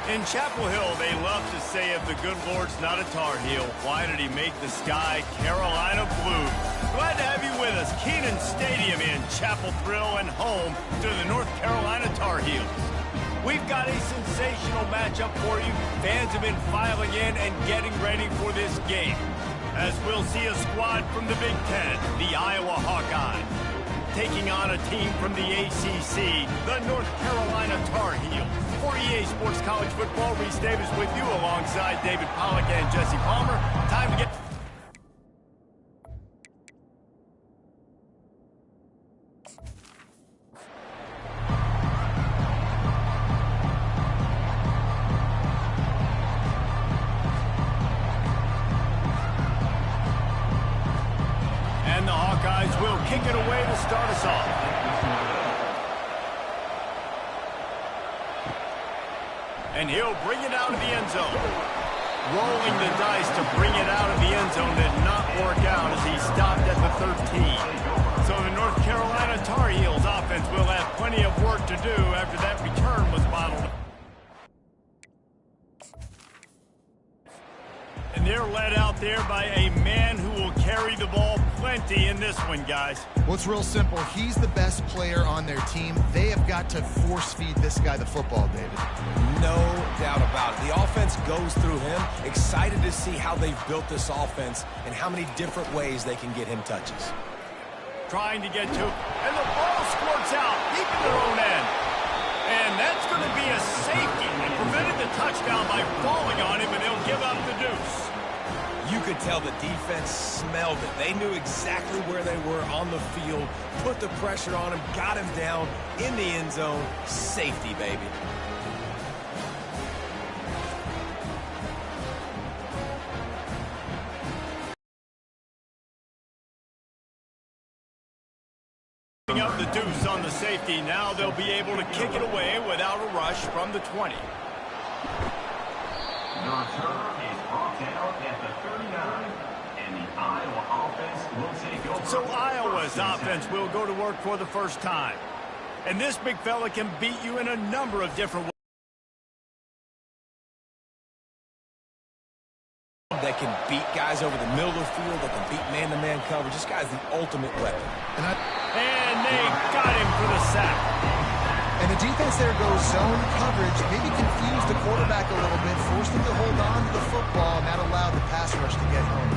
In Chapel Hill, they love to say if the good Lord's not a Tar Heel, why did he make the sky Carolina blue? Glad to have you with us. Kenan Stadium in Chapel Thrill and home to the North Carolina Tar Heels. We've got a sensational matchup for you. Fans have been filing in and getting ready for this game, as we'll see a squad from the Big Ten, the Iowa Hawkeyes, taking on a team from the ACC, the North Carolina Tar Heels. For EA Sports College Football, Reese Davis with you alongside David Pollack and Jesse Palmer. Time to get... And the Hawkeyes will kick it away to start us off. And he'll bring it out of the end zone. Rolling the dice to bring it out of the end zone did not work out as he stopped at the 13. So the North Carolina Tar Heels offense will have plenty of work to do after that return was bottled. And they're led out there by a man who will carry the ball plenty in this one, guys. Well, it's real simple. He's the best player on their team. They have got to force-feed this guy the football, David. No doubt about it. The offense goes through him. Excited to see how they've built this offense and how many different ways they can get him touches. Trying to get to, and the ball squirts out, deep in their own end. And that's going to be a safety. They prevented the touchdown by falling on him, and they'll give up the deuce. You could tell the defense smelled it. They knew exactly where they were on the field, put the pressure on him, got him down in the end zone. Safety, baby. Up the deuce on the safety. Now they'll be able to kick it away without a rush from the 20. The return is brought down at the 39, and the Iowa offense will take over. So Iowa's offense will go to work for the first time. And this big fella can beat you in a number of different ways. That can beat guys over the middle of the field, that can beat man-to-man coverage. This guy's the ultimate weapon. And they got him for the sack. And the defense there goes zone coverage, maybe confused the quarterback a little bit, forced him to hold on to the football, and that allowed the pass rush to get home.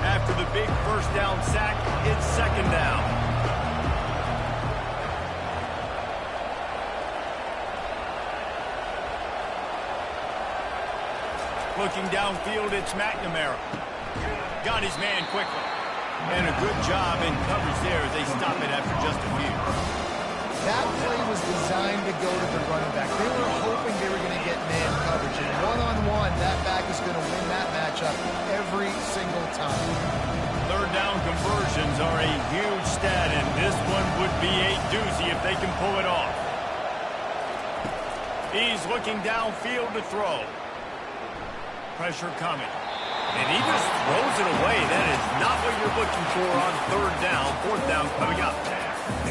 After the big first down sack, it's second down. Looking downfield, it's McNamara. Got his man quickly. And a good job in coverage there as they stop it after just a few. That play was designed to go to the running back. They were hoping they were going to get man coverage. And one-on-one, that back is going to win that matchup every single time. Third down conversions are a huge stat, and this one would be a doozy if they can pull it off. He's looking downfield to throw. Pressure coming. And he just throws it away. That is not what you're looking for on third down. Fourth down coming up.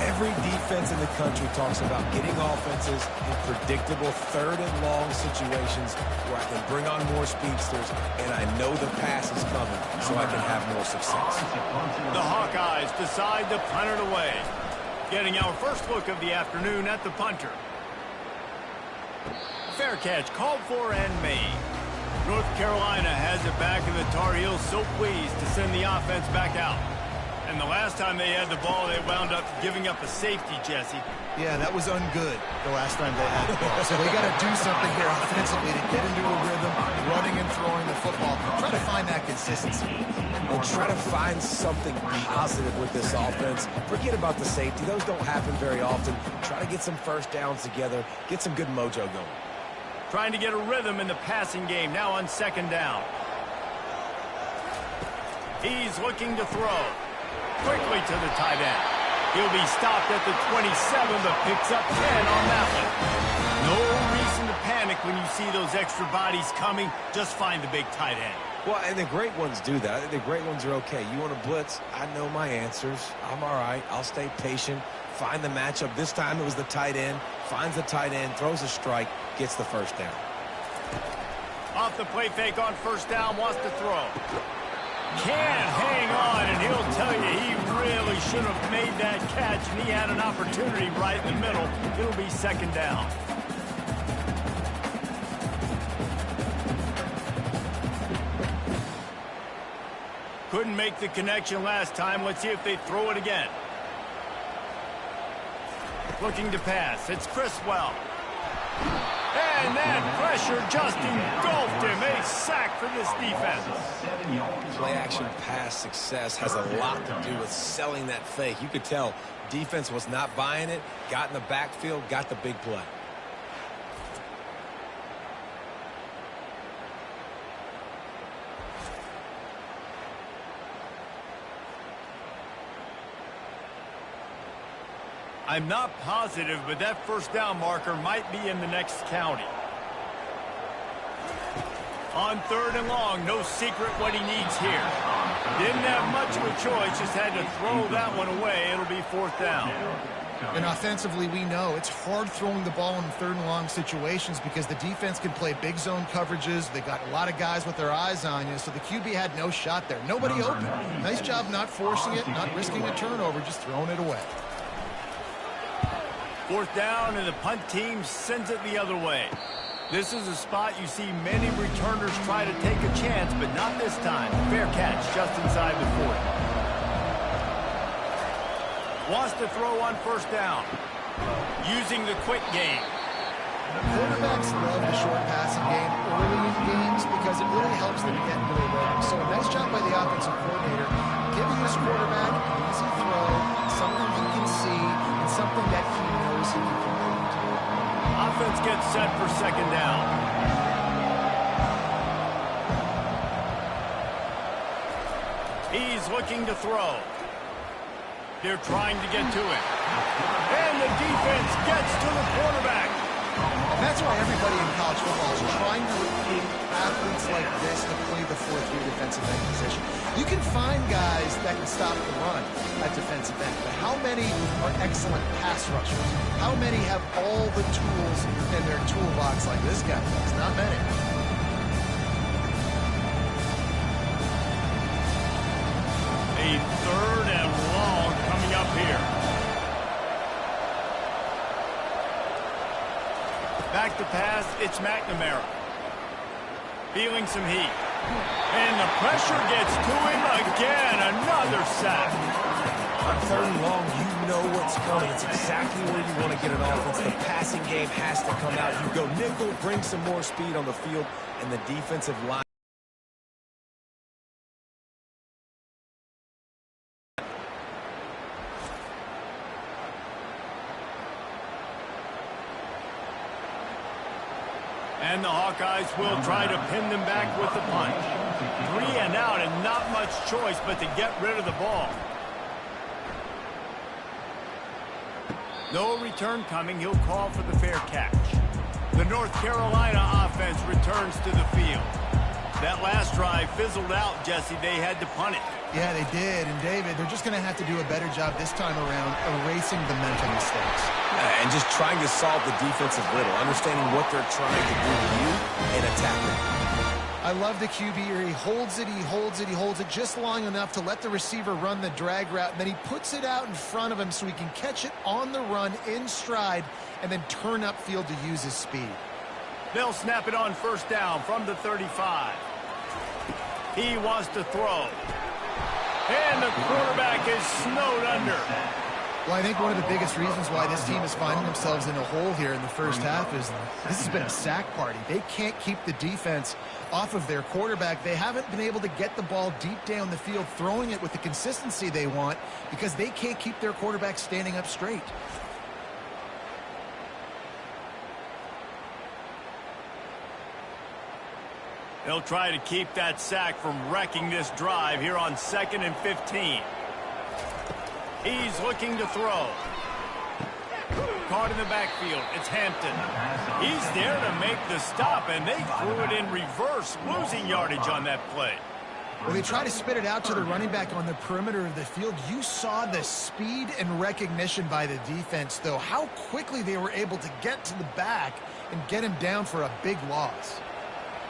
Every defense in the country talks about getting offenses in predictable third and long situations where I can bring on more speedsters and I know the pass is coming so I can have more success. The Hawkeyes decide to punt it away. Getting our first look of the afternoon at the punter. Fair catch called for and made. North Carolina has it back, and the Tar Heels so pleased to send the offense back out. And the last time they had the ball, they wound up giving up a safety, Jesse. Yeah, that was ungood the last time they had the ball. So they got to do something here offensively to get into a rhythm, running and throwing the football. Try to find that consistency. We'll try to find something positive with this offense. Forget about the safety. Those don't happen very often. Try to get some first downs together, get some good mojo going. Trying to get a rhythm in the passing game, now on second down. He's looking to throw. Quickly to the tight end. He'll be stopped at the 27, but picks up 10 on that one. No reason to panic when you see those extra bodies coming. Just find the big tight end. Well, and the great ones do that. I think the great ones are okay. You want to blitz? I know my answers. I'm all right. I'll stay patient. Find the matchup. This time it was the tight end. Finds the tight end, throws a strike, gets the first down. Off the play fake on first down, wants to throw. Can't hang on, and he'll tell you he really should have made that catch, and he had an opportunity right in the middle. It'll be second down. Couldn't make the connection last time. Let's see if they throw it again. Looking to pass. It's Criswell. And that pressure just engulfed him. A sack for this defense. Play-action pass success has a lot to do with selling that fake. You could tell defense was not buying it, got in the backfield, got the big play. I'm not positive, but that first down marker might be in the next county. On third and long, no secret what he needs here. Didn't have much of a choice, just had to throw that one away. It'll be fourth down. And offensively, we know it's hard throwing the ball in third and long situations because the defense can play big zone coverages. They got a lot of guys with their eyes on you, so the QB had no shot there. Nobody open. Nice job not forcing it, not risking a turnover, just throwing it away. Fourth down, and the punt team sends it the other way. This is a spot you see many returners try to take a chance, but not this time. Fair catch just inside the 40. Wants to throw on first down. Using the quick game. Quarterbacks love the short passing game early in games because it really helps them get into a rhythm. So a nice job by the offensive coordinator giving this quarterback an easy throw, something he can see, and something that he knows he can complete. Offense gets set for second down. He's looking to throw. They're trying to get to it. And the defense gets to the quarterback. And that's why everybody in college football is trying to recruit athletes like this to play the 4-3 defensive end position. You can find guys that can stop the run at defensive end, but how many are excellent pass rushers? How many have all the tools in their toolbox like this guy does? Not many. A third and long coming up here. Back to pass, it's McNamara. Feeling some heat. And the pressure gets to him again. Another sack. On third and long, you know what's coming. It's exactly where you want to get an offense. The passing game has to come out. You go nickel, bring some more speed on the field, and the defensive line. And the Hawkeyes will try to pin them back with the punt. 3 and out, and not much choice but to get rid of the ball. No return coming. He'll call for the fair catch. The North Carolina offense returns to the field. That last drive fizzled out, Jesse. They had to punt it. Yeah, they did. And, David, they're just going to have to do a better job this time around erasing the mental mistakes. And just trying to solve the defensive riddle, understanding what they're trying to do to you and attacking. I love the QB here. He holds it, he holds it, he holds it just long enough to let the receiver run the drag route, and then he puts it out in front of him so he can catch it on the run in stride and then turn upfield to use his speed. They'll snap it on first down from the 35. He wants to throw. And the quarterback is snowed under. Well, I think one of the biggest reasons why this team is finding themselves in a hole here in the first half is this has been a sack party. They can't keep the defense off of their quarterback. They haven't been able to get the ball deep down the field, throwing it with the consistency they want because they can't keep their quarterback standing up straight. They'll try to keep that sack from wrecking this drive here on 2nd and 15. He's looking to throw. caught in the backfield. It's Hampton. He's there to make the stop, and they threw it in reverse, losing yardage on that play. Well, they tried to spit it out to the running back on the perimeter of the field. You saw the speed and recognition by the defense, though, how quickly they were able to get to the back and get him down for a big loss.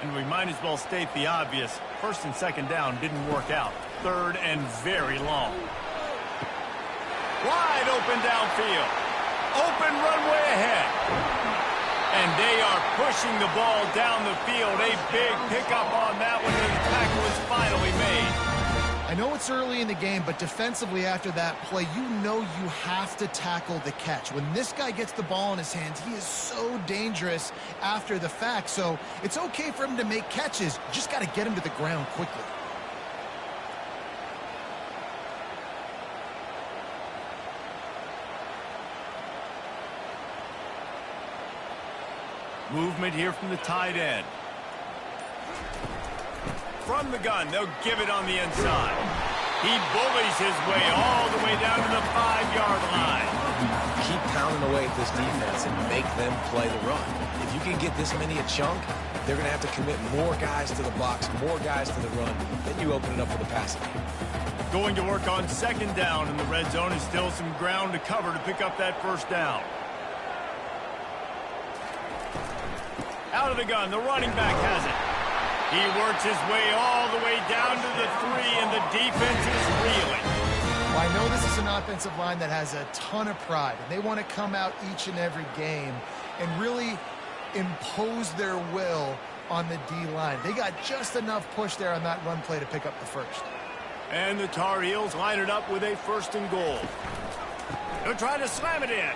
And we might as well state the obvious. First and second down didn't work out. Third and very long. Wide open downfield. Open runway ahead. And they are pushing the ball down the field. A big pickup on that one, and the tackle is finally made. I know it's early in the game, but defensively after that play, you know you have to tackle the catch. When this guy gets the ball in his hands, he is so dangerous after the fact. So it's okay for him to make catches. You just got to get him to the ground quickly. Movement here from the tight end. From the gun, they'll give it on the inside. He bullies his way all the way down to the 5-yard line. Keep pounding away at this defense and make them play the run. If you can get this many a chunk, they're going to have to commit more guys to the box, more guys to the run. Then you open it up for the passing game. Going to work on second down, and the red zone is still some ground to cover to pick up that first down. Out of the gun, the running back has it. He works his way all the way down to the 3, and the defense is reeling. Well, I know this is an offensive line that has a ton of pride, and they want to come out each and every game and really impose their will on the D-line. They got just enough push there on that run play to pick up the first. And the Tar Heels line it up with a 1st and goal. They'll try to slam it in.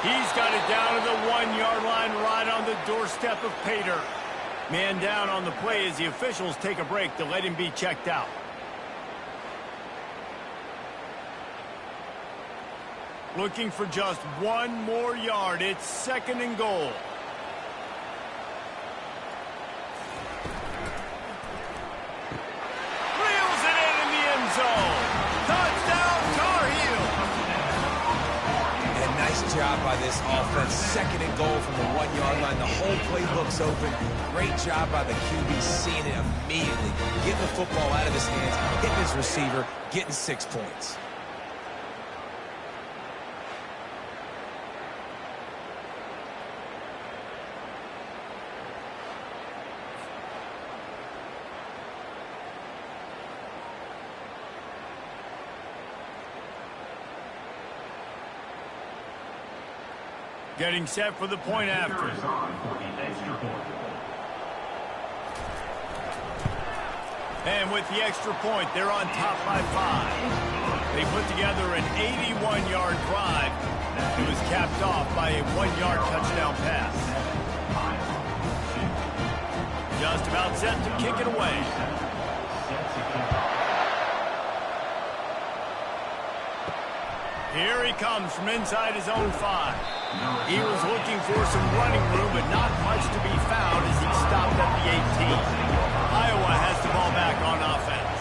He's got it down to the 1-yard line right on the doorstep of Pater. Man down on the play as the officials take a break to let him be checked out. Looking for just 1 more yard. It's 2nd and goal. Reels it in the end zone. Touchdown, Tar Heels. And nice job by this offense. 2nd and goal from the 1-yard line. The whole playbook's open. Great job by the QB seeing it immediately. Getting the football out of his hands, hitting his receiver, getting 6 points. Getting set for the point after. And with the extra point, they're on top by 5. They put together an 81-yard drive. It was capped off by a 1-yard touchdown pass. Just about set to kick it away. Here he comes from inside his own 5. He was looking for some running room, but not much to be found as he stopped at the 18. Iowa has the ball back on offense.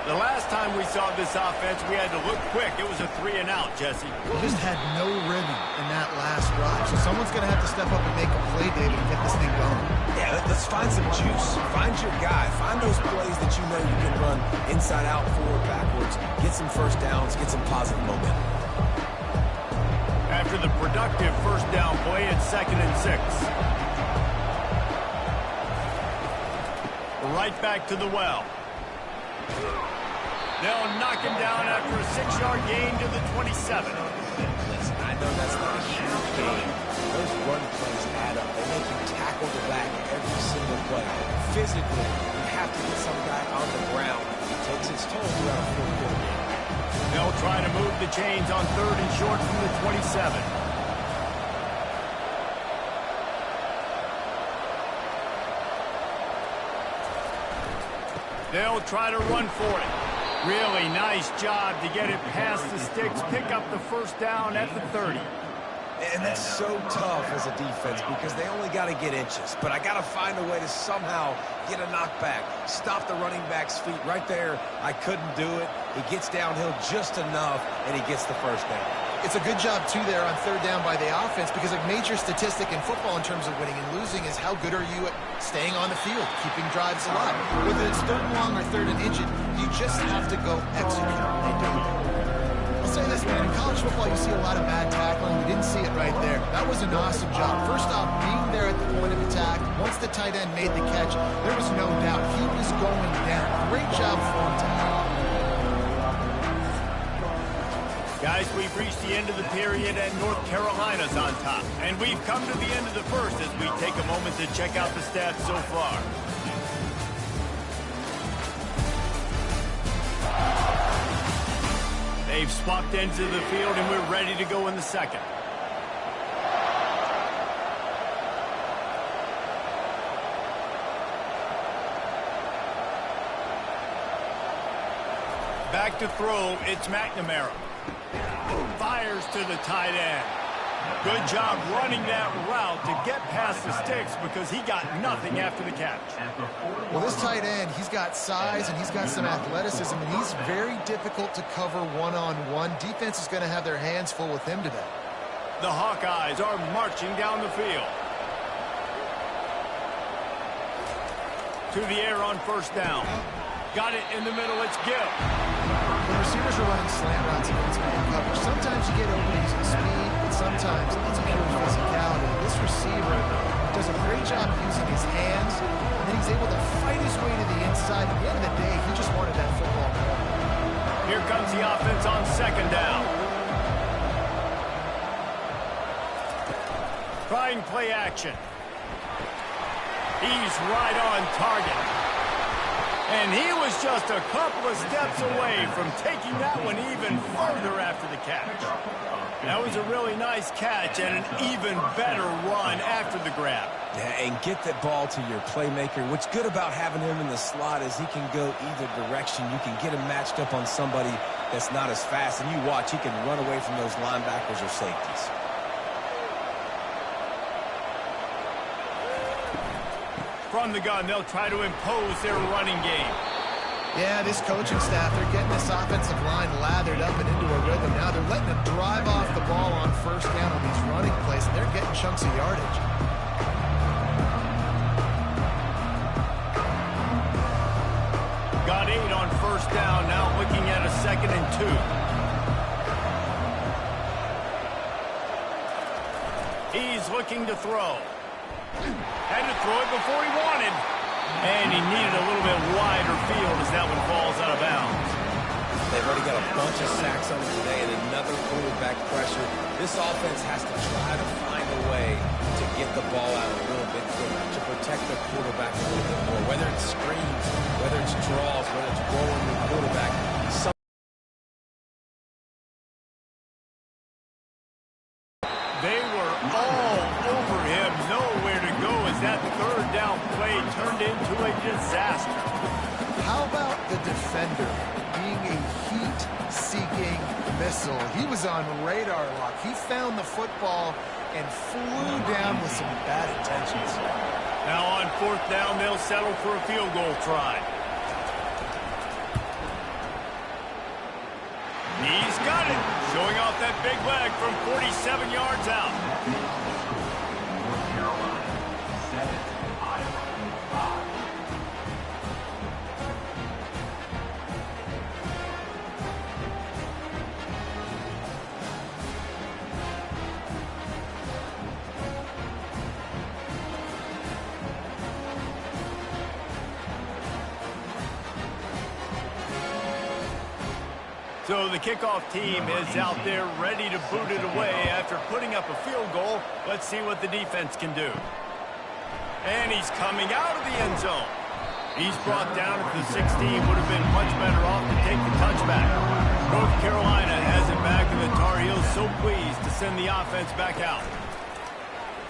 The last time we saw this offense, we had to look quick. It was a 3-and-out, Jesse. We just had no rhythm in that last drive, so someone's going to have to step up and make a play, David, and get this thing going. Yeah, let's find some juice. Find your guy. Find those plays that you know you can run inside out, forward, backwards. Get some first downs. Get some positive momentum. After the productive first down play, it's 2nd and 6. Right back to the well. They'll knock him down after a 6-yard gain to the 27. Listen, I know that's not a huge game. Those run plays add up. They make you tackle the back every single play. Physically, you have to get some guy on the ground. It takes its toll throughout a 4-quarter game. They'll try to move the chains on 3rd and short from the 27. They'll try to run for it. Really nice job to get it past the sticks, pick up the first down at the 30. And that's so tough as a defense because they only got to get inches. But I got to find a way to somehow get a knockback, stop the running back's feet right there. I couldn't do it. He gets downhill just enough, and he gets the first down. It's a good job, too, there on third down by the offense, because a major statistic in football in terms of winning and losing is how good are you at staying on the field, keeping drives alive. Whether it's third and long or third and inches, you just have to go execute. They don't. I'll say this, man, in college football, you see a lot of bad tackling. You didn't see it right there. That was an awesome job. First off, being there at the point of attack, once the tight end made the catch, there was no doubt he was going down. Great job for him to have. Guys, we've reached the end of the period, and North Carolina's on top. And we've come to the end of the first as we take a moment to check out the stats so far. They've swapped ends of the field, and we're ready to go in the second. Back to throw, it's McNamara. Fires to the tight end. Good job running that route to get past the sticks because he got nothing after the catch. Well, this tight end, he's got size and he's got some athleticism, and he's very difficult to cover one-on-one. Defense is going to have their hands full with him today. The Hawkeyes are marching down the field. To the air on first down. Got it in the middle, it's Gill. When receivers are running slant routes against man coverage, sometimes you get openings in speed, but sometimes it's pure physicality. This receiver does a great job using his hands, and then he's able to fight his way to the inside. At the end of the day, he just wanted that football. Here comes the offense on second down. Trying play action. He's right on target. And he was just a couple of steps away from taking that one even further after the catch. That was a really nice catch and an even better run after the grab. Yeah, and get that ball to your playmaker. What's good about having him in the slot is he can go either direction. You can get him matched up on somebody that's not as fast, and you watch, he can run away from those linebackers or safeties. From the gun, they'll try to impose their running game. Yeah, this coaching staff, they're getting this offensive line lathered up and into a rhythm. Now they're letting them drive off the ball on first down on these running plays, and they're getting chunks of yardage. Got 8 on first down, now looking at a 2nd and 2. He's looking to throw. Had to throw it before he wanted. And he needed a little bit wider field as that one falls out of bounds. They've already got a bunch of sacks on them today and another quarterback pressure. This offense has to try to find a way to get the ball out a little bit quicker, to protect the quarterback a little bit more. Whether it's screens, whether it's draws, whether it's rolling the quarterback. They were all over him. Nowhere to go as that third down play turned into a disaster. How about the defender being a heat-seeking missile? He was on radar lock. He found the football and flew down with some bad intentions. Now on fourth down, they'll settle for a field goal try. He's got it, showing off that big leg from 47 yards out. North Carolina, 7, Iowa, 5. So the kickoff team is out there ready to boot it away after putting up a field goal. Let's see what the defense can do. And he's coming out of the end zone. He's brought down at the 16. Would have been much better off to take the touchback. North Carolina has it back, and the Tar Heels so pleased to send the offense back out.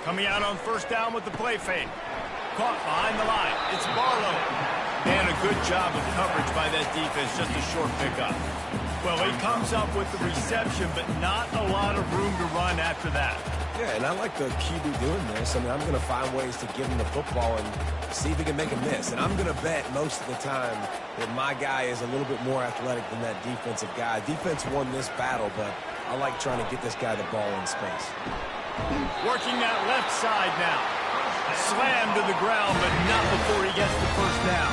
Coming out on first down with the play fake. Caught behind the line. It's Barlow. And a good job of coverage by that defense, just a short pickup. Well, he comes up with the reception, but not a lot of room to run after that. Yeah, and I like the QB doing this. I mean, I'm going to find ways to give him the football and see if he can make a miss. And I'm going to bet most of the time that my guy is a little bit more athletic than that defensive guy. Defense won this battle, but I like trying to get this guy the ball in space. Working that left side now. Slammed to the ground, but not before he gets the first down.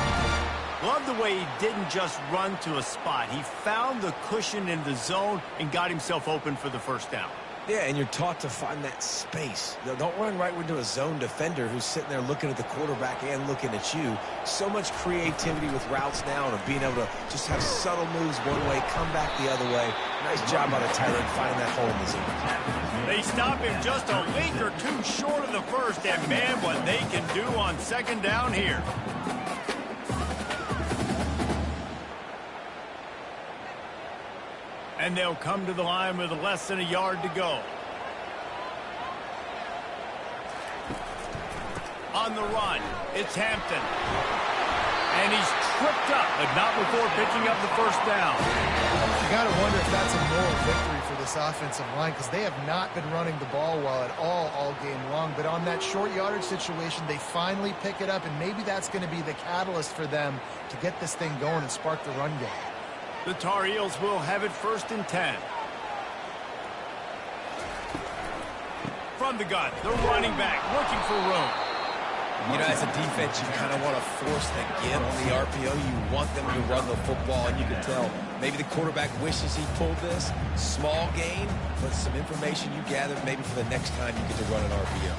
Love the way he didn't just run to a spot. He found the cushion in the zone and got himself open for the first down. Yeah, and you're taught to find that space. Don't run right into a zone defender who's sitting there looking at the quarterback and looking at you. So much creativity with routes now and being able to just have subtle moves one way, come back the other way. Nice job by the tight end finding that hole in the zone. They stop him just a link or two short of the first, and man, what they can do on second down here. And they'll come to the line with less than a yard to go. On the run, it's Hampton. And he's tripped up, but not before picking up the first down. You got to wonder if that's a moral victory for this offensive line, because they have not been running the ball well at all game long. But on that short yardage situation, they finally pick it up, and maybe that's going to be the catalyst for them to get this thing going and spark the run game. The Tar Heels will have it 1st and 10. From the gun, the running back looking for room. You know, as a defense, you kind of want to force the give on the RPO. You want them to run the football, and you can tell maybe the quarterback wishes he pulled this. Small gain, but some information you gather maybe for the next time you get to run an RPO.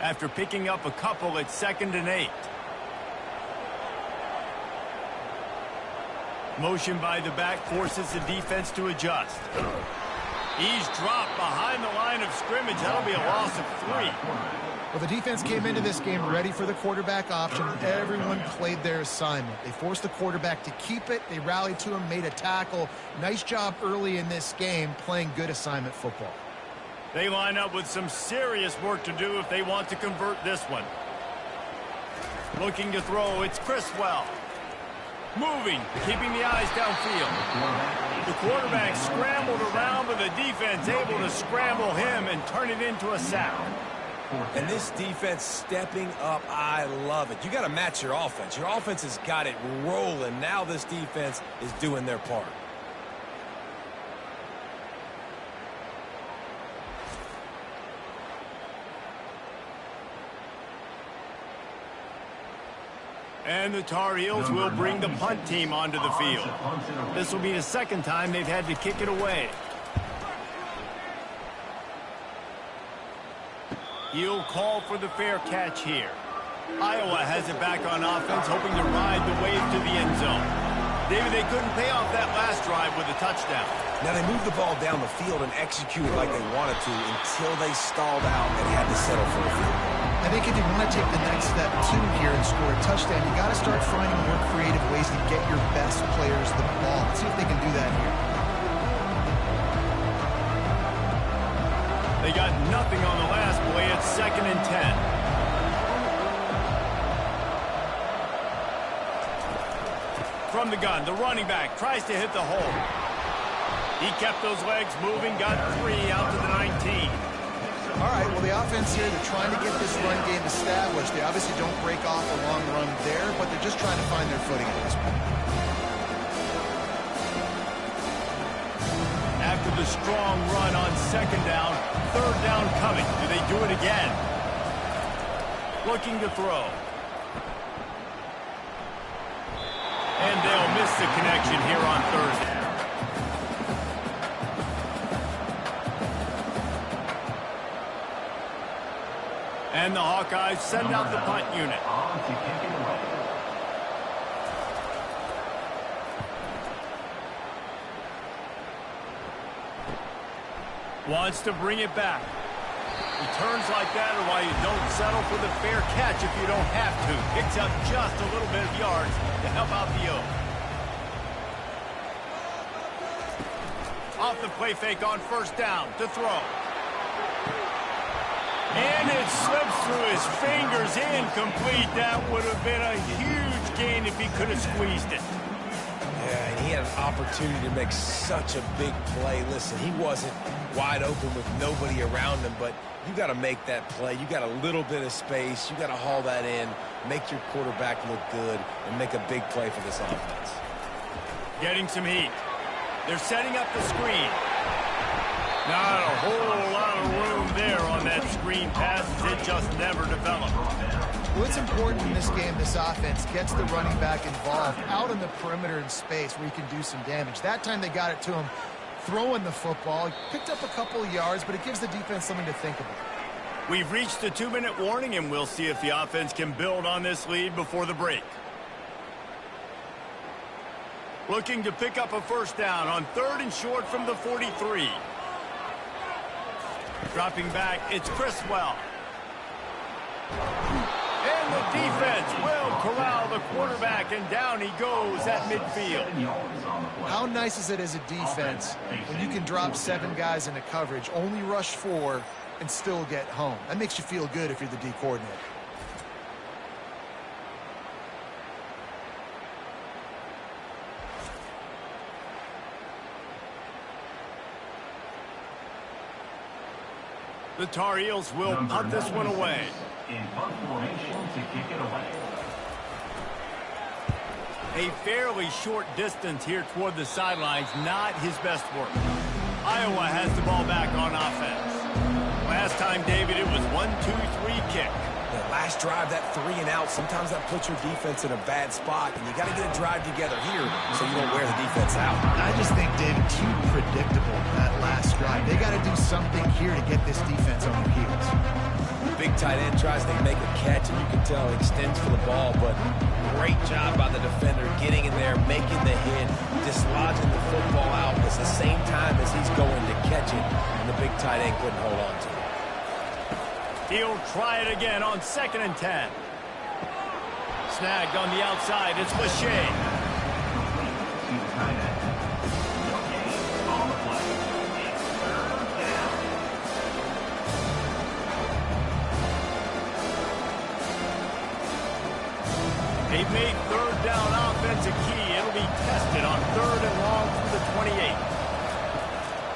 After picking up a couple, it's 2nd and 8. Motion by the back forces the defense to adjust. He's dropped behind the line of scrimmage. That'll be a loss of 3. Well, the defense came into this game ready for the quarterback option. Everyone played their assignment. They forced the quarterback to keep it. They rallied to him, made a tackle. Nice job early in this game playing good assignment football. They line up with some serious work to do if they want to convert this one. Looking to throw, it's Criswell. Moving, keeping the eyes downfield. The quarterback scrambled around, but the defense able to scramble him and turn it into a sack. And this defense stepping up, I love it. You got to match your offense. Your offense has got it rolling. Now this defense is doing their part. And the Tar Heels will bring the punt team onto the field. This will be the 2nd time they've had to kick it away. He'll call for the fair catch here. Iowa has it back on offense, hoping to ride the wave to the end zone. David, they couldn't pay off that last drive with a touchdown. Now they moved the ball down the field and executed like they wanted to until they stalled out and had to settle for a field goal. I think if you want to take the next step too here and score a touchdown, you got to start finding more creative ways to get your best players the ball. Let's see if they can do that here. They got nothing on the last play. It's 2nd and 10. From the gun, the running back tries to hit the hole. He kept those legs moving, got 3 out to the 19. All right, well, the offense here, they're trying to get this run game established. They obviously don't break off a long run there, but they're just trying to find their footing at this point. After the strong run on 2nd down, 3rd down coming. Do they do it again? Looking to throw. And they'll miss the connection here on Thursday. And the Hawkeyes send out the punt unit. Wants to bring it back. Returns like that are why you don't settle for the fair catch if you don't have to. Picks up just a little bit of yards to help out the O. Off the play fake on 1st down to throw. And it slips through his fingers, incomplete. That would have been a huge gain if he could have squeezed it. Yeah, and he had an opportunity to make such a big play. Listen, he wasn't wide open with nobody around him, but you got to make that play. You got a little bit of space. You got to haul that in, make your quarterback look good, and make a big play for this offense. Getting some heat. They're setting up the screen. Not a whole lot of room there on that screen pass. It just never developed. Well, it's important in this game, this offense gets the running back involved out on the perimeter in space where he can do some damage. That time they got it to him throwing the football. He picked up a couple of yards, but it gives the defense something to think about. We've reached the 2-minute warning, and we'll see if the offense can build on this lead before the break. Looking to pick up a first down on 3rd and short from the 43. Dropping back, it's Criswell. And the defense will corral the quarterback, and down he goes at midfield. How nice is it as a defense when you can drop 7 guys into coverage, only rush 4, and still get home? That makes you feel good if you're the D coordinator. The Tar Heels will punt this one away. In punt formation to kick it away. A fairly short distance here toward the sidelines, not his best work. Iowa has the ball back on offense. Last time, David, it was 1-2-3 kick. The last drive, that 3 and out, sometimes that puts your defense in a bad spot, and you got to get a drive together here so you don't wear the defense out. I just think, David, too predictable that last drive. They got to do something here to get this defense on their heels. Big tight end tries to make a catch, and you can tell he extends for the ball, but great job by the defender getting in there, making the hit, dislodging the football out at the same time as he's going to catch it, and the big tight end couldn't hold on to it. He'll try it again on 2nd and 10. Snagged on the outside, it's Lachey. They've made 3rd down offense a key. It'll be tested on 3rd and long from the 28.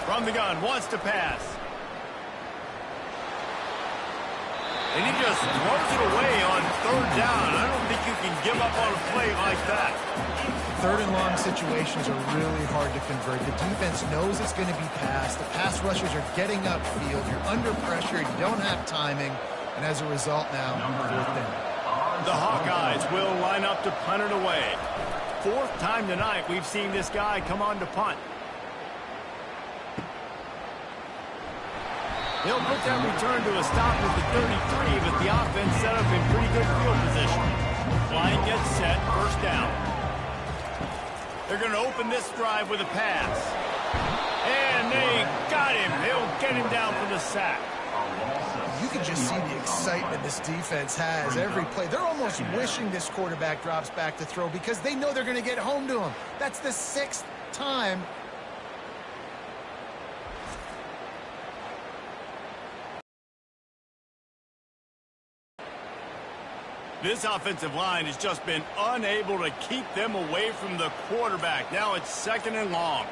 From the gun, wants to pass. And he just throws it away on 3rd down. I don't think you can give up on a play like that. 3rd and long situations are really hard to convert. The defense knows it's going to be passed. The pass rushers are getting upfield. You're under pressure. You don't have timing. And as a result now, 4th down. The Hawkeyes will line up to punt it away. 4th time tonight we've seen this guy come on to punt. He'll put that return to a stop at the 33, but the offense set up in pretty good field position. Line gets set, 1st down. They're going to open this drive with a pass. And they got him. He'll get him down for the sack. You can just see the excitement this defense has every play. They're almost wishing this quarterback drops back to throw because they know they're going to get home to him. That's the 6th time. This offensive line has just been unable to keep them away from the quarterback. Now it's 2nd and long.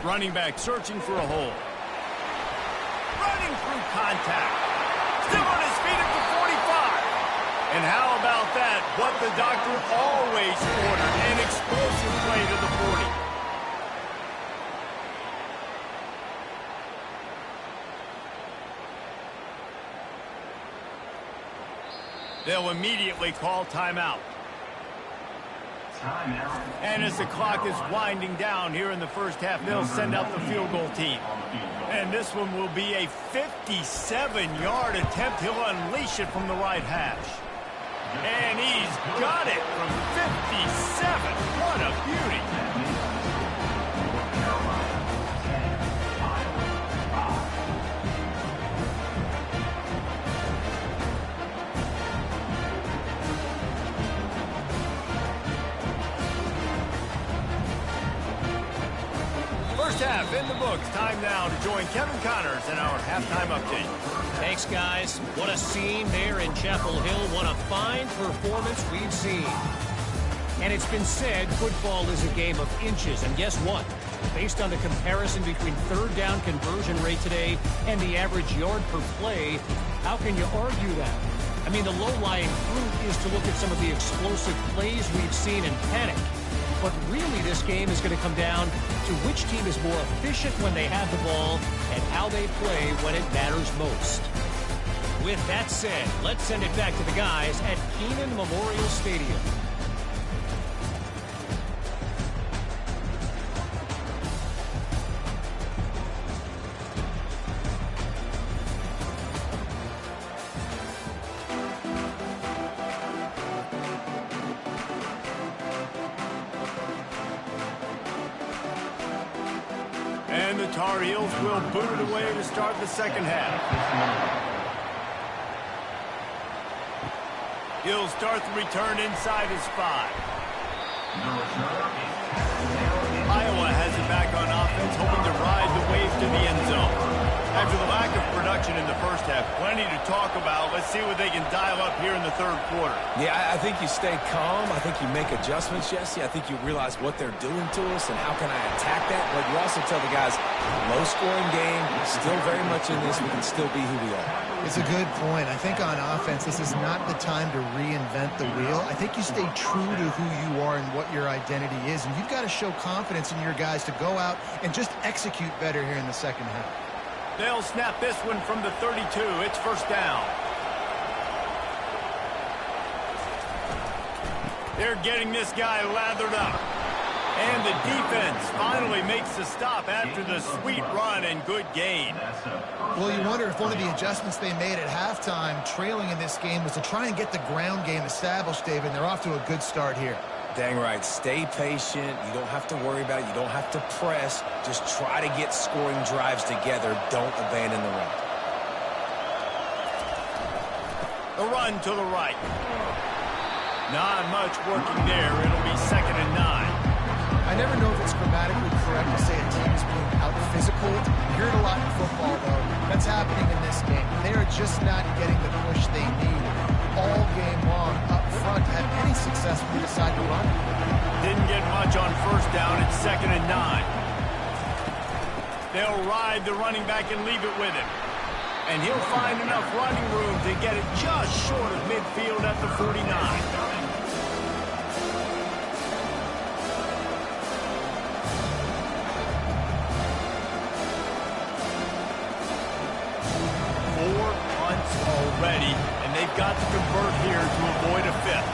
Running back searching for a hole. Running through contact. Still on his feet at the 45. And how about that? What the doctor always ordered. An explosive play to the 40. They'll immediately call timeout. And as the clock is winding down here in the 1st half, they'll send out the field goal team. And this one will be a 57-yard attempt. He'll unleash it from the right hash. And he's got it from 57. What a beauty. Half in the books. Time now to join Kevin Connors in our halftime update. Thanks, guys. What a scene there in Chapel Hill. What a fine performance we've seen. And it's been said football is a game of inches. And guess what? Based on the comparison between 3rd down conversion rate today and the average yard per play, how can you argue that? I mean, the low-lying fruit is to look at some of the explosive plays we've seen and panic. But really, this game is going to come down to which team is more efficient when they have the ball and how they play when it matters most. With that said, let's send it back to the guys at Kenan Memorial Stadium. And the Tar Heels will boot it away to start the second half. He'll start the return inside his 5. Iowa has it back on offense, hoping to ride the wave to the end zone. After the lack of production in the first half, plenty to talk about. Let's see what they can dial up here in the third quarter. Yeah, I think you stay calm. I think you make adjustments, Jesse. I think you realize what they're doing to us and how can I attack that. But you also tell the guys, low-scoring game, still very much in this. We can still be who we are. It's a good point. I think on offense, this is not the time to reinvent the wheel. I think you stay true to who you are and what your identity is. And you've got to show confidence in your guys to go out and just execute better here in the second half. They'll snap this one from the 32. It's first down. They're getting this guy lathered up. And the defense finally makes the stop after the sweet run and good gain. Well, you wonder if one of the adjustments they made at halftime, trailing in this game, was to try and get the ground game established, David. They're off to a good start here. Dang right. Stay patient. You don't have to worry about it. You don't have to press. Just try to get scoring drives together. Don't abandon the run. The run to the right. Not much working there. It'll be 2nd and 9. I never know if it's grammatically correct to say a team is being out-physical. You hear it a lot in football, though. That's happening in this game. They are just not getting the push they need all game long up front to have any success when they decide to run. Didn't get much on first down. It's 2nd and 9. They'll ride the running back and leave it with him. And he'll find enough running room to get it just short of midfield at the 49. 4 punts already, and they've got to convert here to avoid a 5th.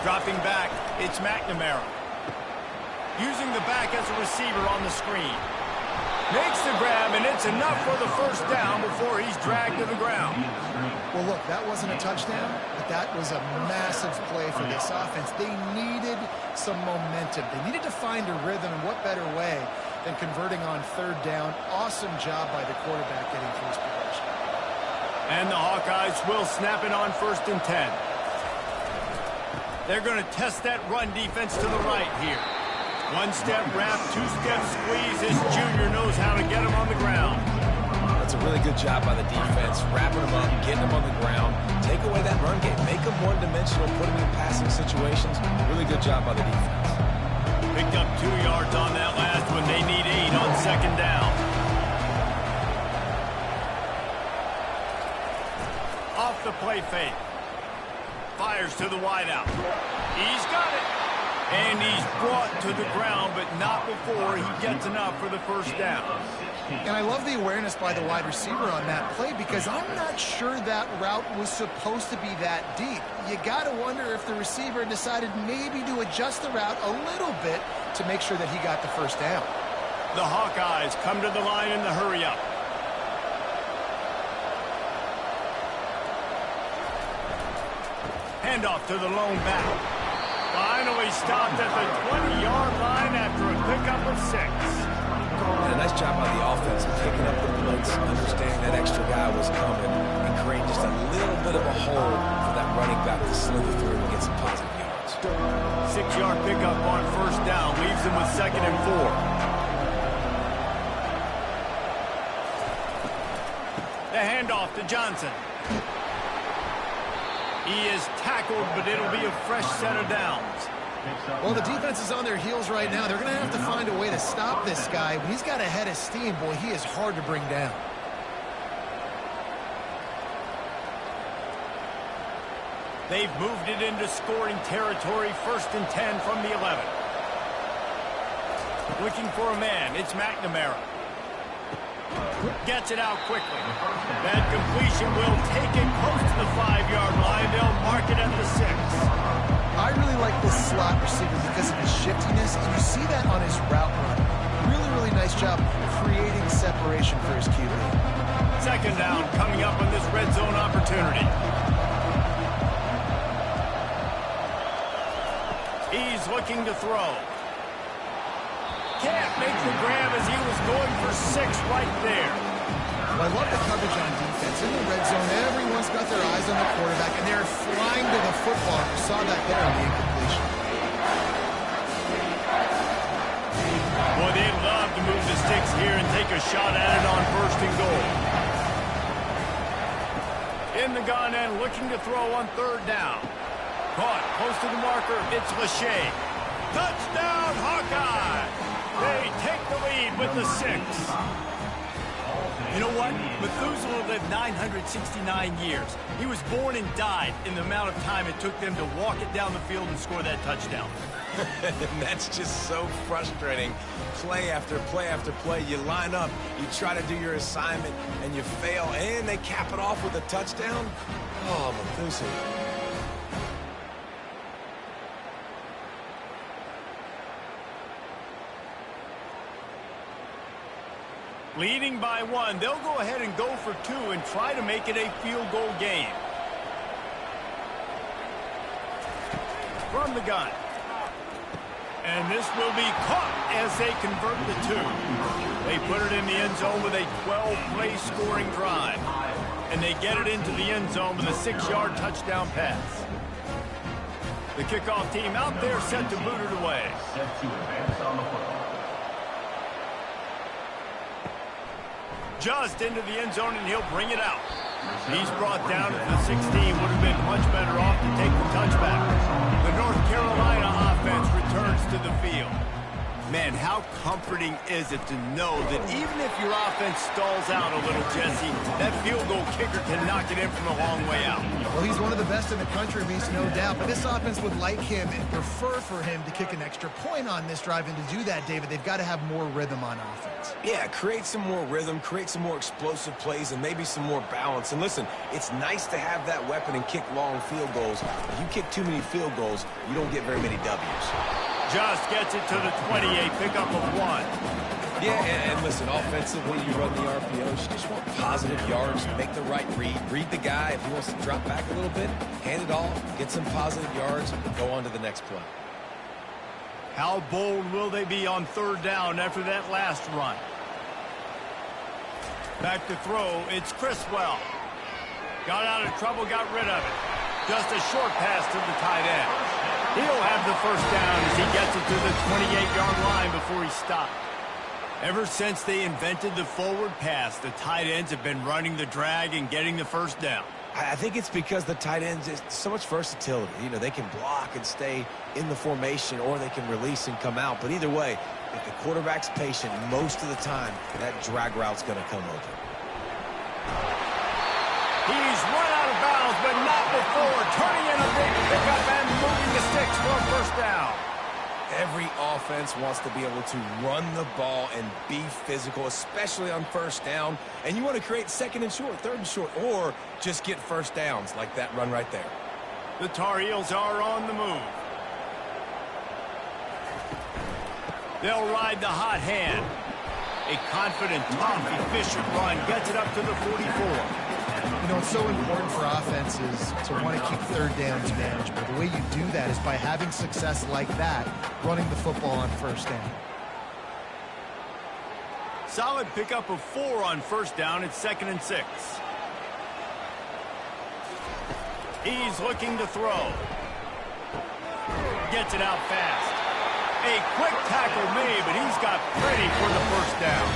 Dropping back, it's McNamara. Using the back as a receiver on the screen. Makes the grab, and it's enough for the first down before he's dragged to the ground. Well, look, that wasn't a touchdown, but that was a massive play for this offense. They needed some momentum. They needed to find a rhythm, and what better way than converting on 3rd down. Awesome job by the quarterback getting through his progression. And the Hawkeyes will snap it on 1st and 10. They're going to test that run defense to the right here. 1-step wrap, 2-step squeeze. This junior knows how to get him on the ground. That's a really good job by the defense, wrapping them up, getting them on the ground. Take away that run game. Make them one-dimensional, put them in passing situations. Really good job by the defense. Picked up 2 yards on that last one. They need 8 on 2nd down. Off the play fake. Fires to the wideout. He's got it. And he's brought to the ground, but not before he gets enough for the first down. And I love the awareness by the wide receiver on that play because I'm not sure that route was supposed to be that deep. You got to wonder if the receiver decided maybe to adjust the route a little bit to make sure that he got the first down. The Hawkeyes come to the line in the hurry-up. Handoff to the lone back. Finally stopped at the 20-yard line after a pickup of 6. And a nice job by the offense of picking up the blitz, understanding that extra guy was coming, and creating just a little bit of a hole for that running back to slither through and get some positive yards. 6-yard pickup on first down leaves him with 2nd and 4. The handoff to Johnson. He is tackled, but it'll be a fresh set of downs. Well, the defense is on their heels right now. They're going to have to find a way to stop this guy. When he's got a head of steam, boy, he is hard to bring down. They've moved it into scoring territory, 1st and 10 from the 11. Looking for a man, it's McNamara. Gets it out quickly. That completion will take it close to the 5-yard line. They'll mark it at the 6. I really like this slot receiver because of his shiftiness, and you see that on his route run. Really nice job creating separation for his QB. 2nd down coming up on this red zone opportunity. He's looking to throw. Can't make the grab as he was going for 6 right there. Well, I love the coverage on defense. In the red zone, everyone's got their eyes on the quarterback, and they're flying to the football. You saw that there on the incompletion. Boy, they'd love to move the sticks here and take a shot at it on 1st and goal. In the gun and looking to throw on 3rd down. Caught close to the marker. It's Lachey. Touchdown, Hawkeye! They take the lead with the 6. You know what? Methuselah lived 969 years. He was born and died in the amount of time it took them to walk it down the field and score that touchdown. That's just so frustrating. Play after play after play. You line up, you try to do your assignment, and you fail, and they cap it off with a touchdown? Oh, Methuselah. Leading by 1, they'll go ahead and go for 2 and try to make it a field goal game. From the gun. And this will be caught as they convert the 2. They put it in the end zone with a 12-play scoring drive. And they get it into the end zone with a 6-yard touchdown pass. The kickoff team out there set to boot it away. Set to advance on the football. Just into the end zone, and he'll bring it out. He's brought down at the 16. Would have been much better off to take the touchback. The North Carolina offense returns to the field. Man, how comforting is it to know that even if your offense stalls out a little, Jesse, that field goal kicker can knock it in from a long way out. Well, he's one of the best in the country, Reese, no doubt. But this offense would like him and prefer for him to kick an extra point on this drive. And to do that, David, they've got to have more rhythm on offense. Yeah, create some more rhythm, create some more explosive plays, and maybe some more balance. And listen, it's nice to have that weapon and kick long field goals. If you kick too many field goals, you don't get very many W's. Just gets it to the 28, pickup of 1. Yeah, and listen, offensively, you run the RPOs. You just want positive yards, make the right read. Read the guy. If he wants to drop back a little bit, hand it off, get some positive yards, and go on to the next play. How bold will they be on 3rd down after that last run? Back to throw, it's Criswell. Got out of trouble, got rid of it. Just a short pass to the tight end. He'll have the 1st down as he gets it to the 28-yard line before he stopped. Ever since they invented the forward pass, the tight ends have been running the drag and getting the 1st down. I think it's because the tight ends is so much versatility. You know, they can block and stay in the formation, or they can release and come out. But either way, if the quarterback's patient, most of the time, that drag route's going to come open. He's run out of bounds, but not before turning in a big pickup and moving the sticks for a 1st down. Every offense wants to be able to run the ball and be physical, especially on 1st down. And you want to create 2nd and short, 3rd and short, or just get 1st downs like that run right there. The Tar Heels are on the move. They'll ride the hot hand. A confident, tough, efficient run gets it up to the 44. You know, it's so important for offenses to want to keep 3rd downs manageable. The way you do that is by having success like that, running the football on 1st down. Solid pickup of 4 on 1st down. It's 2nd and 6. He's looking to throw. Gets it out fast. A quick tackle made, but he's got plenty for the 1st down.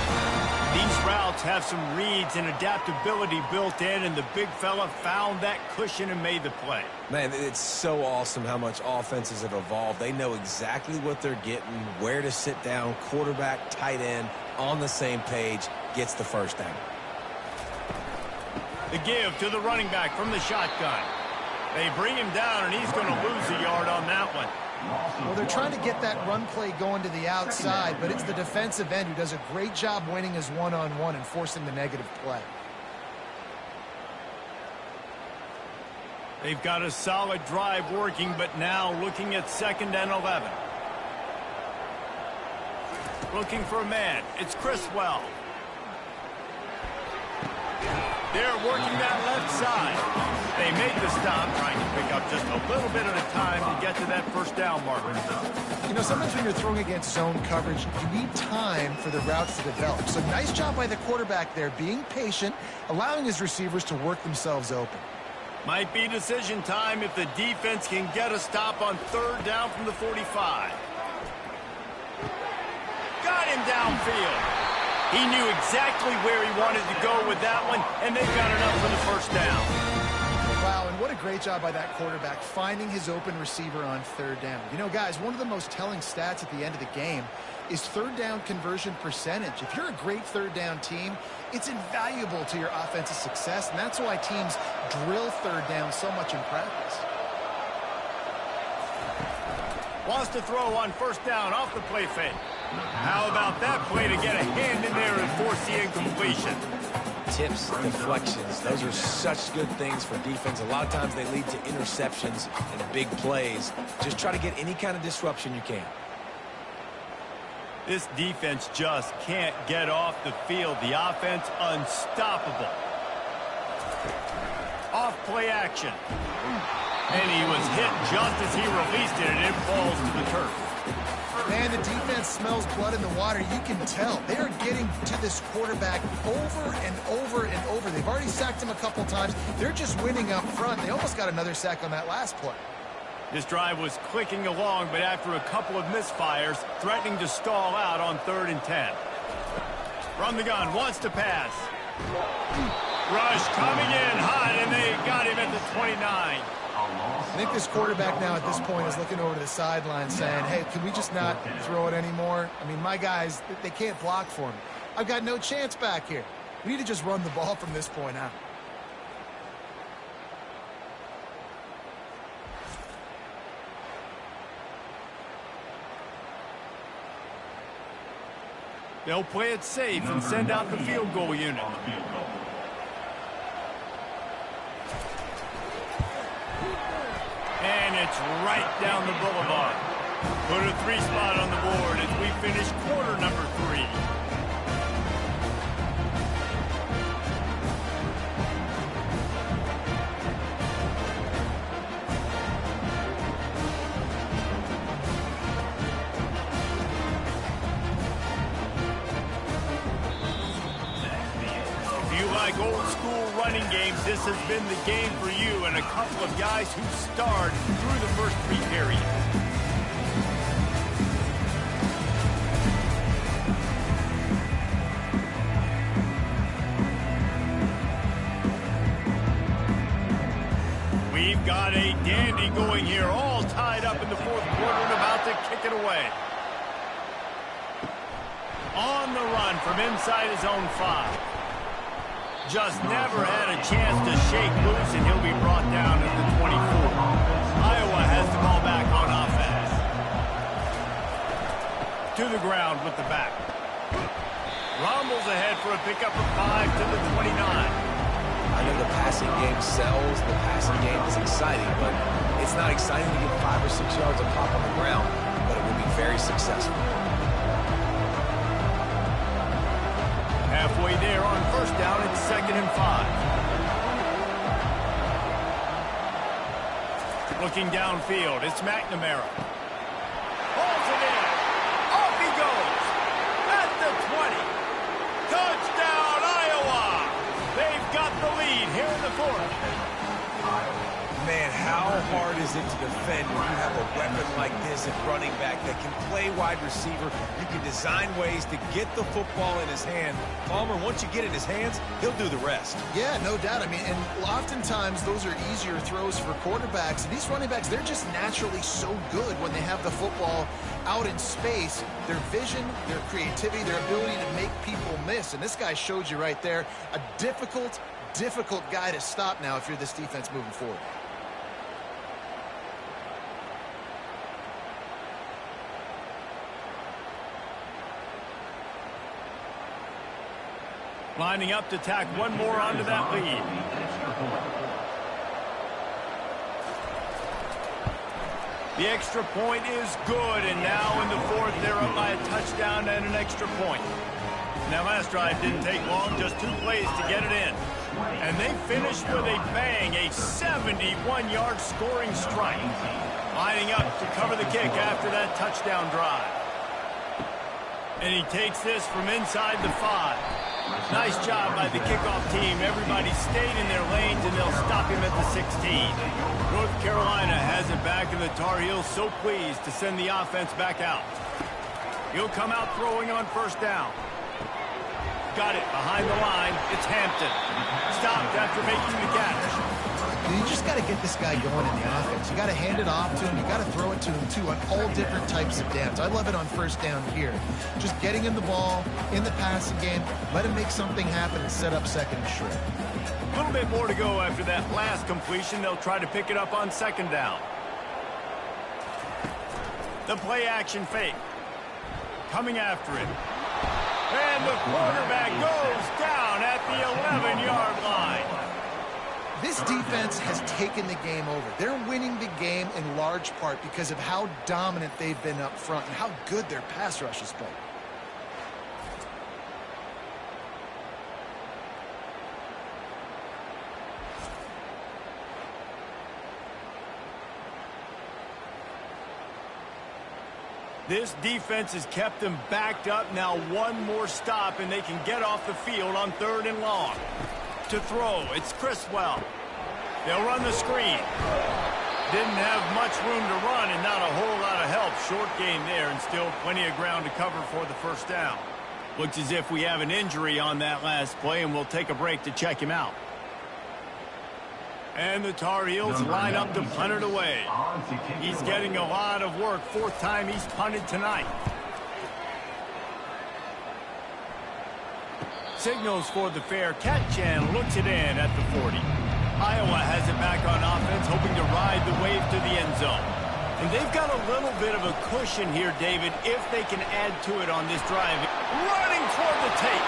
These routes have some reads and adaptability built in, and the big fella found that cushion and made the play. Man, it's so awesome how much offenses have evolved. They know exactly what they're getting, where to sit down, quarterback, tight end, on the same page, gets the 1st down. The give to the running back from the shotgun. They bring him down, and he's going to lose a yard on that one. Well, they're trying to get that run play going to the outside, but it's the defensive end who does a great job winning his one-on-one and forcing the negative play. They've got a solid drive working, but now looking at 2nd and 11. Looking for a man. It's Criswell. They're working that left side. They make the stop, trying to pick up just a little bit at a time to get to that first down marker. You know, sometimes when you're throwing against zone coverage, you need time for the routes to develop. So nice job by the quarterback there, being patient, allowing his receivers to work themselves open. Might be decision time if the defense can get a stop on 3rd down from the 45. Got him downfield. He knew exactly where he wanted to go with that one, and they've got enough for the first down. Wow, and what a great job by that quarterback, finding his open receiver on 3rd down. You know, guys, one of the most telling stats at the end of the game is 3rd down conversion percentage. If you're a great 3rd down team, it's invaluable to your offensive success, and that's why teams drill 3rd down so much in practice. Wants to throw on 1st down off the play fake. How about that play to get a hand in there and force the incompletion? Tips, deflections, those are such good things for defense. A lot of times they lead to interceptions and big plays. Just try to get any kind of disruption you can. This defense just can't get off the field. The offense unstoppable. Off play action. And he was hit just as he released it, and it falls to the turf. Man, the defense smells blood in the water. You can tell. They are getting to this quarterback over and over and over. They've already sacked him a couple times. They're just winning up front. They almost got another sack on that last play. This drive was clicking along, but after a couple of misfires, threatening to stall out on 3rd and 10. From the gun, wants to pass. Rush coming in hot, and they got him at the 29. I think this quarterback now at this point is looking over to the sideline saying, hey, can we just not throw it anymore? I mean, my guys, they can't block for me. I've got no chance back here. We need to just run the ball from this point out. They'll play it safe and send out the field goal unit. And it's right down the boulevard. Put a 3 spot on the board as we finish quarter number 3. Like old school running games, this has been the game for you and a couple of guys who starred through the first 3 periods. We've got a dandy going here, all tied up in the 4th quarter and about to kick it away. On the run from inside his own 5. Just never had a chance to shake loose, and he'll be brought down at the 24. Iowa has the ball back on offense. To the ground with the back. Rumbles ahead for a pickup of 5 to the 29. I know the passing game sells, the passing game is exciting, but it's not exciting to get 5 or 6 yards a pop on the ground, but it will be very successful. Halfway there on 1st down, it's 2nd and 5. Looking downfield, it's McNamara. Holds it in. Off he goes. At the 20. Touchdown, Iowa. They've got the lead here in the 4th. Man, how hard is it to defend when you have a weapon like this at running back that can play wide receiver? You can design ways to get the football in his hand. Palmer, once you get it in his hands, he'll do the rest. Yeah, no doubt. I mean, and oftentimes those are easier throws for quarterbacks. These running backs, they're just naturally so good when they have the football out in space. Their vision, their creativity, their ability to make people miss. And this guy showed you right there, a difficult guy to stop now if you're this defense moving forward. Lining up to tack one more onto that lead. The extra point is good, and now in the fourth, they're up by a touchdown and an extra point. Now, last drive didn't take long, just 2 plays to get it in. And they finished with a bang, a 71-yard scoring strike. Lining up to cover the kick after that touchdown drive. And he takes this from inside the 5. Nice job by the kickoff team. Everybody stayed in their lanes, and they'll stop him at the 16. North Carolina has it back, and the Tar Heels so pleased to send the offense back out. He'll come out throwing on first down. Got it behind the line. It's Hampton. Stopped after making the catch. You just got to get this guy going in the offense. You got to hand it off to him. You got to throw it to him, too, on all different types of downs. I love it on first down here. Just getting him the ball in the passing game. Let him make something happen and set up second and short. A little bit more to go after that last completion. They'll try to pick it up on second down. The play action fake. Coming after it. And the quarterback goes down at the 11-yard line. This defense has taken the game over. They're winning the game in large part because of how dominant they've been up front and how good their pass rush has been. This defense has kept them backed up. Now one more stop, and they can get off the field on 3rd and long. To throw, it's Criswell. They'll run the screen. Didn't have much room to run and not a whole lot of help. Short gain there and still plenty of ground to cover for the first down. Looks as if we have an injury on that last play, and we'll take a break to check him out. And the Tar Heels line up to punt it away. He's getting a lot of work. 4th time he's punted tonight. Signals for the fair catch and looks it in at the 40. Iowa has it back on offense, hoping to ride the wave to the end zone. And they've got a little bit of a cushion here, David, if they can add to it on this drive. Running toward the tape.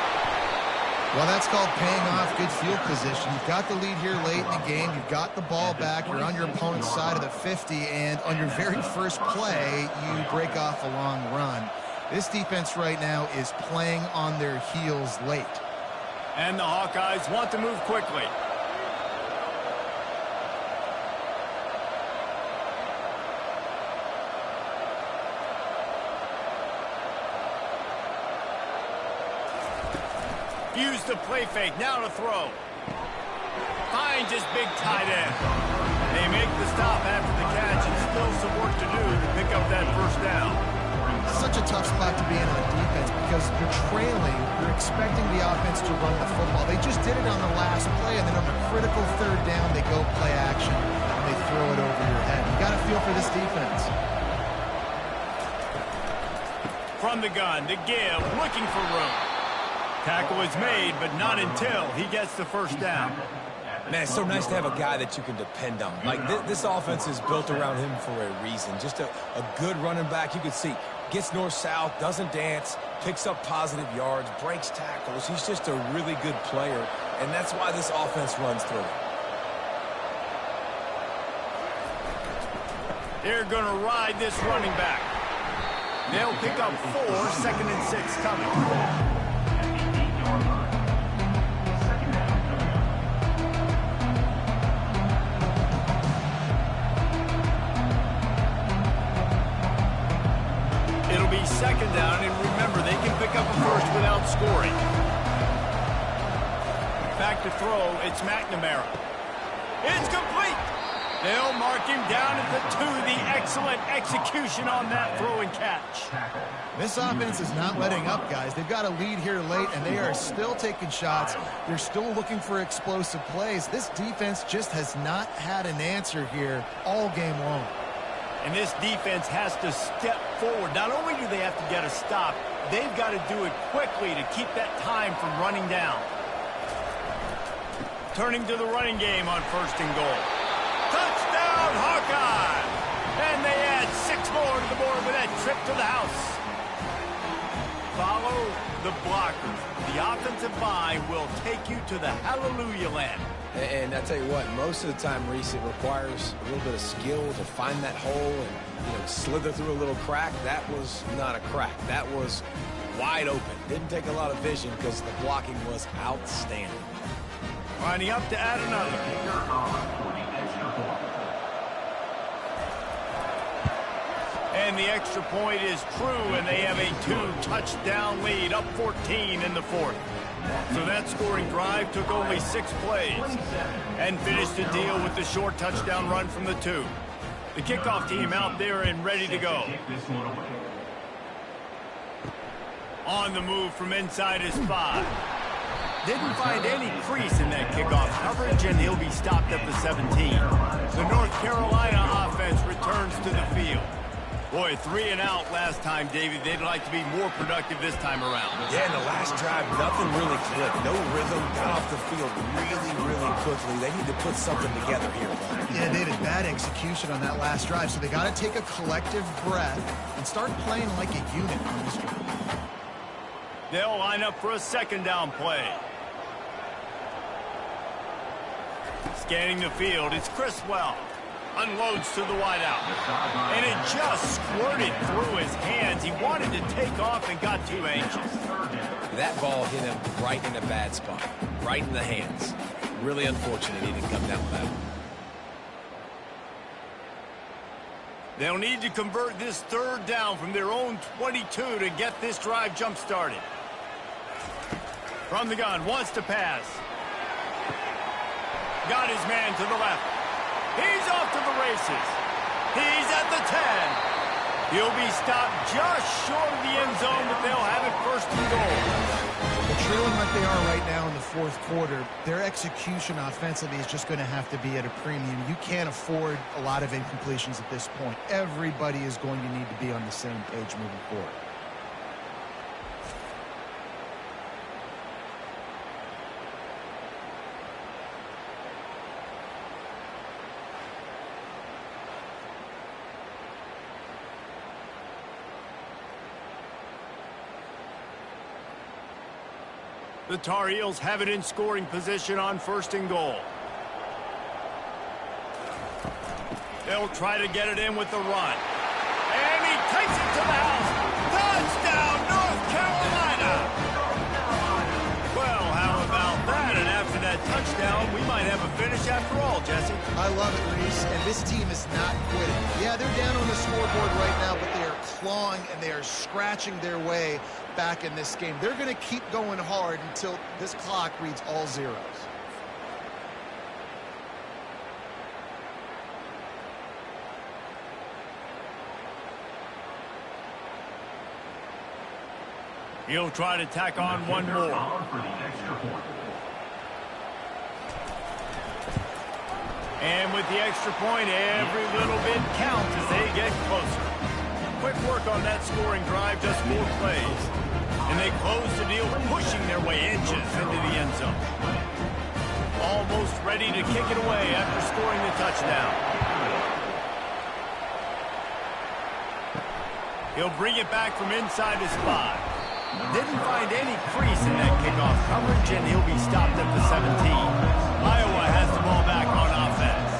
Well, that's called paying off good field position. You've got the lead here late in the game. You've got the ball back. You're on your opponent's side of the 50, and on your very first play, you break off a long run. This defense right now is playing on their heels late. And the Hawkeyes want to move quickly. Use the play fake, now to throw. Finds his big tight end. They make the stop after the catch, and still some work to do to pick up that first down. Such a tough spot to be in on defense because you're trailing, you're expecting the offense to run the football. They just did it on the last play, and then on the critical 3rd down, they go play action, and they throw it over your head. You got to feel for this defense. From the gun, the give, looking for room. Tackle is made, but not until he gets the first down. Man, it's so nice to have a guy that you can depend on. Like, this offense is built around him for a reason. Just a good running back. You can see, gets north-south, doesn't dance, picks up positive yards, breaks tackles. He's just a really good player, and that's why this offense runs through. They're going to ride this running back. They'll pick up 4, 2nd and 6 coming. It'll be 2nd down, and remember, they can pick up a first without scoring. Back to throw, it's McNamara. It's complete! They'll mark him down at the 2. The excellent execution on that throw and catch. This offense is not letting up, guys. They've got a lead here late, and they are still taking shots. They're still looking for explosive plays. This defense just has not had an answer here all game long. And this defense has to step forward. Not only do they have to get a stop, they've got to do it quickly to keep that time from running down. Turning to the running game on 1st and goal. Touchdown, Hawkeye! And they add 6 more to the board with that trip to the house. Follow the blockers. The offensive line will take you to the hallelujah land. And I tell you what, most of the time, Reese, it requires a little bit of skill to find that hole and slither through a little crack. That was not a crack. That was wide open. Didn't take a lot of vision because the blocking was outstanding. Lining up to add another. And the extra point is true, and they have a 2-touchdown lead, up 14 in the fourth. So that scoring drive took only 6 plays and finished the deal with the short touchdown run from the 2. The kickoff team out there and ready to go. On the move from inside his 5. Didn't find any crease in that kickoff coverage, and he'll be stopped at the 17. The North Carolina offense returns to the field. Boy, 3 and out last time, David. They'd like to be more productive this time around. Yeah, in the last drive, nothing really clicked. No rhythm, got off the field really quickly. They need to put something together here. Yeah, David, bad execution on that last drive, so they got to take a collective breath and start playing like a unit on this drive. They'll line up for a second down play. Scanning the field, it's Criswell. Unloads to the wideout. And it just squirted through his hands. He wanted to take off and got too anxious. That ball hit him right in a bad spot. Right in the hands. Really unfortunate he didn't come down with that one. They'll need to convert this third down from their own 22 to get this drive jump-started. From the gun, wants to pass. Got his man to the left. He's off to the races. He's at the 10. He'll be stopped just short of the end zone, but they'll have it first and goal. Trailing like they are right now in the fourth quarter, their execution offensively is just going to have to be at a premium. You can't afford a lot of incompletions at this point. Everybody is going to need to be on the same page moving forward. The Tar Heels have it in scoring position on first and goal. They'll try to get it in with the run. And he takes it to the house. Touchdown, North Carolina! Well, how about that? And after that touchdown, we might have a finish after all, Jesse. I love it, Reese, and this team is not quitting. Yeah, they're down on the scoreboard right now, but they are clawing and they are scratching their way back in this game. They're going to keep going hard until this clock reads all zeros. He'll try to tack on one more. And with the extra point, every little bit counts as they get closer. Quick work on that scoring drive, just 4 plays. And they close the deal, pushing their way inches into the end zone. Almost ready to kick it away after scoring the touchdown. He'll bring it back from inside his 5. Didn't find any crease in that kickoff coverage, and he'll be stopped at the 17. Iowa has the ball back on offense.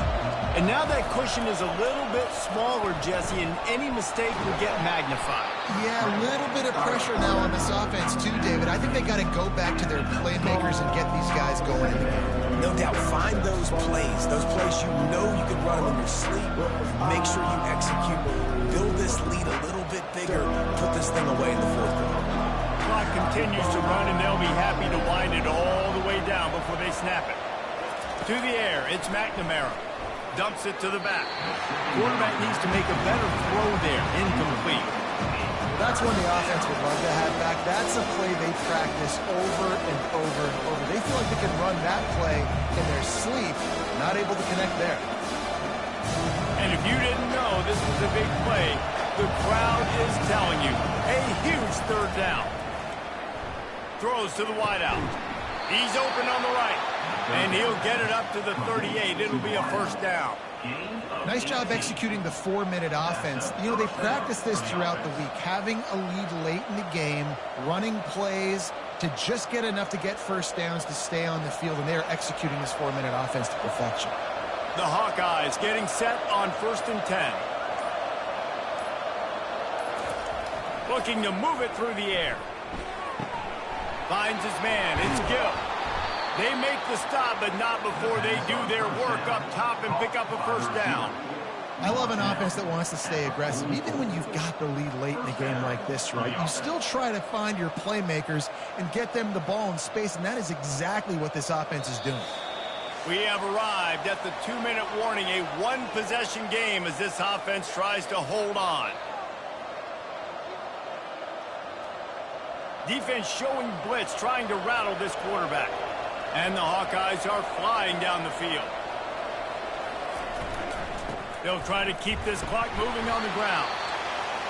And now that cushion is a little bit smaller, Jesse, and any mistake will get magnified. Yeah, a little bit of pressure now on this offense too, David. I think they got to go back to their playmakers and get these guys going in the game. No doubt, find those plays you know you can run them in your sleep. Make sure you execute. Build this lead a little bit bigger. Put this thing away in the fourth quarter. Clock continues to run, and they'll be happy to wind it all the way down before they snap it. To the air, it's McNamara. Dumps it to the back. Quarterback needs to make a better throw there. Incomplete. That's one the offense would love to have back. That's a play they practice over and over and over. They feel like they can run that play in their sleep. Not able to connect there. And if you didn't know this was a big play, the crowd is telling you. A huge third down. Throws to the wideout. He's open on the right. And he'll get it up to the 38. It'll be a first down. Nice job executing the 4-minute offense. You know, they practice this throughout the week, having a lead late in the game, running plays to just get enough to get first downs to stay on the field, and they are executing this 4-minute offense to perfection. The Hawkeyes getting set on 1st and 10. Looking to move it through the air. Finds his man. It's Gill. They make the stop, but not before they do their work up top and pick up a first down. I love an offense that wants to stay aggressive. Even when you've got the lead late in a game like this, right, you still try to find your playmakers and get them the ball in space, and that is exactly what this offense is doing. We have arrived at the 2-minute warning, a one-possession game as this offense tries to hold on. Defense showing blitz, trying to rattle this quarterback. And the Hawkeyes are flying down the field. They'll try to keep this clock moving on the ground.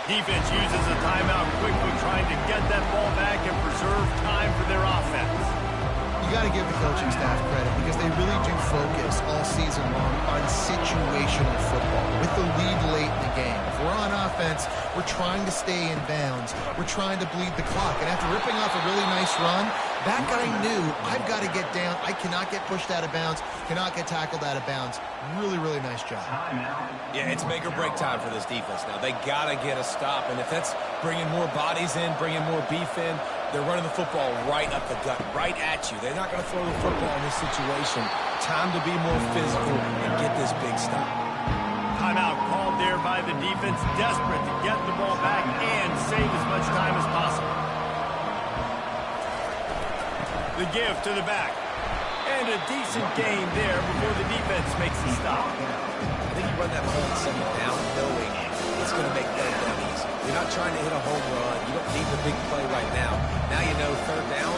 Defense uses a timeout quickly, trying to get that ball back and preserve time for their offense. You got to give the coaching staff credit because they really do focus all season long on situational football with the lead late in the game. If we're on offense, we're trying to stay in bounds. We're trying to bleed the clock. And after ripping off a really nice run, that guy knew, I've got to get down. I cannot get pushed out of bounds, cannot get tackled out of bounds. Really, really nice job. Yeah, it's make or break time for this defense now. They got to get a stop. And if that's bringing more bodies in, bringing more beef in, they're running the football right up the gut, right at you. They're not going to throw the football in this situation. Time to be more physical and get this big stop. Timeout called there by the defense, desperate to get the ball back and save as much time as possible. The give to the back. And a decent game there before the defense makes the stop. I think you run that ball and second down knowing it's going to make third down easy. You're not trying to hit a home run. You don't need the big play right now. Now you know third down,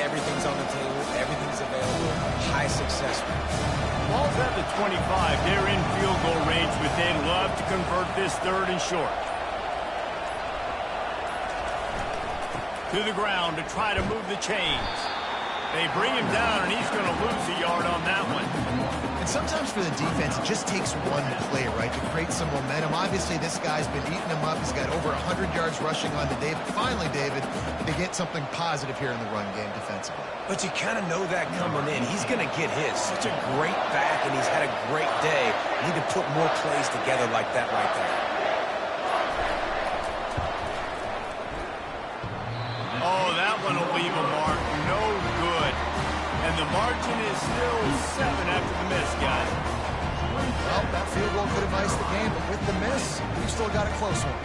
everything's on the table, everything's available, high success rate. Ball's at the 25. They're in field goal range, but they'd love to convert this 3rd and short. To the ground to try to move the chains. They bring him down, and he's going to lose a yard on that one. And sometimes for the defense, it just takes one play, right, to create some momentum. Obviously, this guy's been eating him up. He's got over 100 yards rushing onto David. Finally, David, they get something positive here in the run game defensively. But you kind of know that coming in. He's going to get his. Such a great back, and he's had a great day. You need to put more plays together like that right there. Oh, that one will leave a mark. No good. And the margin is still 7 after the miss, guys. Well, that field goal could have iced the game, but with the miss, we've still got a close one.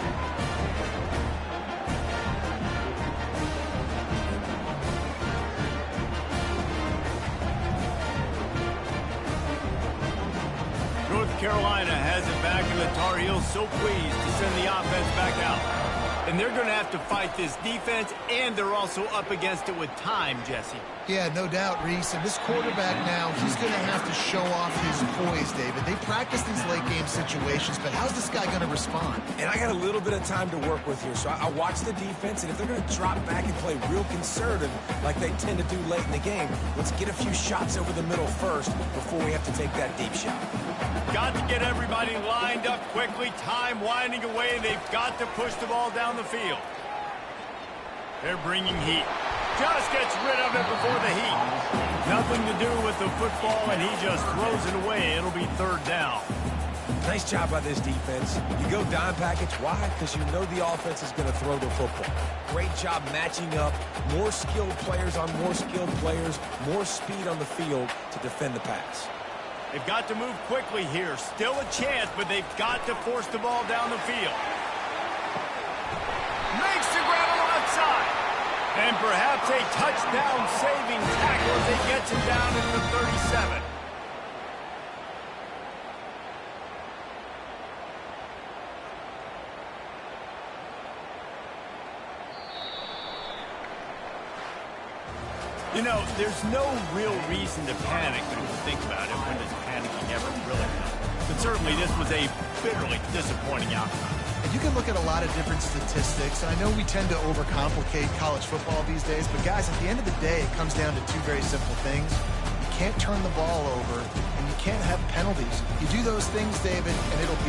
North Carolina has it back, and the Tar Heels so pleased to send the offense back out. And they're going to have to fight this defense, and they're also up against it with time, Jesse. Yeah, no doubt, Reese. And this quarterback now, he's going to have to show off his poise, David. They practice these late-game situations, but how's this guy going to respond? And I got a little bit of time to work with here, so I watch the defense, and if they're going to drop back and play real conservative like they tend to do late in the game, let's get a few shots over the middle first before we have to take that deep shot. Got to get everybody lined up quickly. Time winding away. They've got to push the ball down the field. They're bringing heat. Just gets rid of it before the heat. Nothing to do with the football, and he just throws it away. It'll be 3rd down. Nice job by this defense. You go dime package. Why? Because you know the offense is going to throw the football. Great job matching up. More skilled players on more skilled players. More speed on the field to defend the pass. They've got to move quickly here. Still a chance, but they've got to force the ball down the field. Makes the grab on the left side. And perhaps a touchdown-saving tackle as he gets him down into the 37. You know, there's no real reason to panic when you think about it. When does panicking ever really help? But certainly this was a bitterly disappointing outcome. And you can look at a lot of different statistics. I know we tend to overcomplicate college football these days, but guys, at the end of the day, it comes down to two very simple things. You can't turn the ball over, and you can't have penalties. You do those things, David, and it'll be